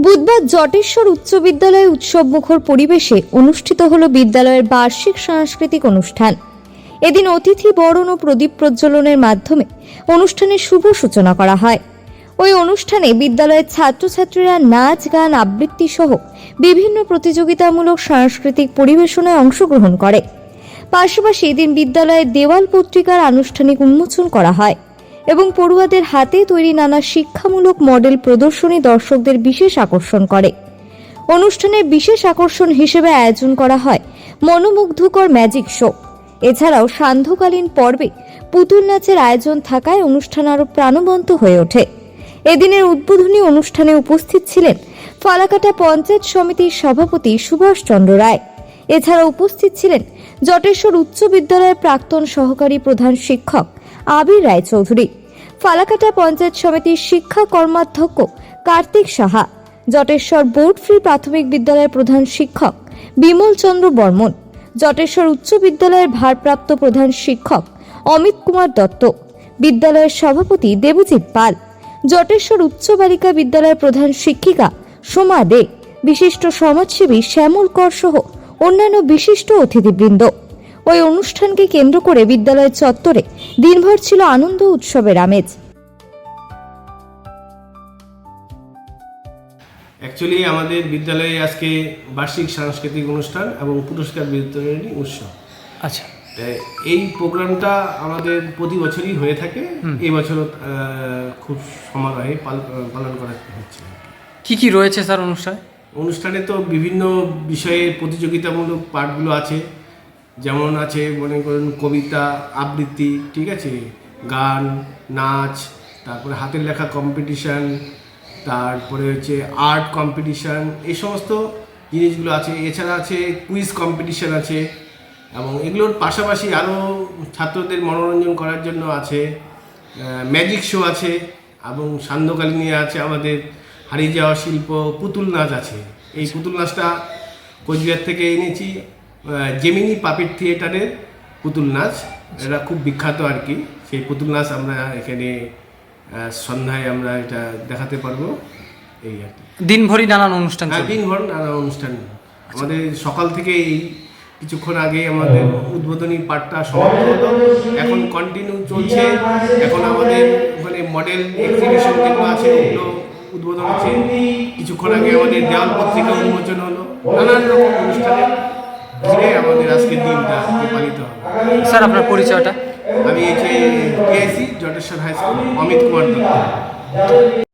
বুধবার জটেশ্বর উচ্চ বিদ্যালয়ে উৎসবমুখর পরিবেশে অনুষ্ঠিত হল বিদ্যালয়ের বার্ষিক সাংস্কৃতিক অনুষ্ঠান। এদিন অতিথি বরণ ও প্রদীপ প্রজ্বলনের মাধ্যমে অনুষ্ঠানের শুভ সূচনা করা হয়। ওই অনুষ্ঠানে বিদ্যালয়ের ছাত্রছাত্রীরা নাচ, গান, আবৃত্তি সহ বিভিন্ন প্রতিযোগিতামূলক সাংস্কৃতিক পরিবেশনায় অংশগ্রহণ করে। পাশাপাশি এদিন বিদ্যালয়ের দেওয়াল পত্রিকার আনুষ্ঠানিক উন্মোচন করা হয় এবং পড়ুয়াদের হাতে তৈরি নানা শিক্ষামূলক মডেল প্রদর্শনী দর্শকদের বিশেষ আকর্ষণ করে। অনুষ্ঠানের বিশেষ আকর্ষণ হিসেবে আয়োজন করা হয় মনোমুগ্ধকর ম্যাজিক শো। এছাড়াও সান্ধ্যকালীন পর্বে পুতুল নাচের আয়োজন থাকায় অনুষ্ঠান আরো প্রাণবন্ত হয়ে ওঠে। এদিনের উদ্বোধনী অনুষ্ঠানে উপস্থিত ছিলেন ফালাকাটা পঞ্চায়েত সমিতির সভাপতি সুভাষ চন্দ্র রায়। এছাড়া উপস্থিত ছিলেন জটেশ্বর উচ্চ বিদ্যালয়ের প্রাক্তন সহকারী প্রধান শিক্ষক আবির রায়চৌধুরী, ফালাকাটা পঞ্চায়েত সমিতির শিক্ষা কর্মাধ্যক্ষ কার্তিক সাহা, জটেশ্বর বোর্ড ফ্রি প্রাথমিক বিদ্যালয়ের প্রধান শিক্ষক বিমল চন্দ্র বর্মন, জটেশ্বর উচ্চ বিদ্যালয়ের ভারপ্রাপ্ত প্রধান শিক্ষক অমিত কুমার দত্ত, বিদ্যালয়ের সভাপতি দেবজিৎ পাল, জটেশ্বর উচ্চ বালিকা বিদ্যালয়ের প্রধান শিক্ষিকা সোমা দে, বিশিষ্ট সমাজসেবী শ্যামল কর সহ অন্যান্য বিশিষ্ট অতিথিবৃন্দ। ওই অনুষ্ঠানকে কেন্দ্র করে বিদ্যালয়ের চত্বরে দিনভর ছিল আনন্দ উৎসবের আমেজ। অ্যাকচুয়ালি আমাদের বিদ্যালয়ে আজকে বার্ষিক সাংস্কৃতিক অনুষ্ঠান এবং পুরস্কার বিতরণী উৎসব। আচ্ছা, এই প্রোগ্রামটা আমাদের প্রতি বছরই হয়ে থাকে। এই বছর খুব সমারোহে পালন করা হচ্ছে। কি কি রয়েছে স্যার অনুষ্ঠানে তো বিভিন্ন বিষয়ের প্রতিযোগিতামূলক পাঠগুলো আছে, যেমন আছে মনে করুন কবিতা, আবৃত্তি, ঠিক আছে, গান, নাচ, তারপরে হাতের লেখা কম্পিটিশান, তারপরে হচ্ছে আর্ট কম্পিটিশান, এই সমস্ত জিনিসগুলো আছে। এছাড়া আছে কুইজ কম্পিটিশান আছে, এবং এগুলোর পাশাপাশি আরও ছাত্রদের মনোরঞ্জন করার জন্য আছে ম্যাজিক শো আছে, এবং সান্ধ্যকালীন আছে আমাদের হারিয়ে যাওয়া শিল্প পুতুল নাচ আছে। এই পুতুল নাচটা কোচবিহার থেকে এনেছি, জেমিনি পাপেট থিয়েটারের পুতুল নাচ, এটা খুব বিখ্যাত আর কি। সেই পুতুল নাচ আমরা এখানে সন্ধ্যায় আমরা এটা দেখাতে পারবো। এই আর কি দিনভরই নানান অনুষ্ঠান। দিনভর নানান অনুষ্ঠান আমাদের সকাল থেকে এই কিছুক্ষণ আগে আমাদের উদ্বোধনী পাঠটা সমাপ্ত হলো, এখন কন্টিনিউ চলছে। এখন আমাদের ওখানে মডেল এক্সিবিশন যেগুলো আছে ওগুলো উদ্বোধন হচ্ছে। কিছুক্ষণ আগে আমাদের দেওয়াল পত্রিকা উন্মোচন হলো। নানান রকম অনুষ্ঠানের ঘিরে আমাদের আজকের দিনটা পালিত হবে। স্যার আপনার পরিচয়টা? আমি TIC Jateswar high school Amit Kumar Dutta.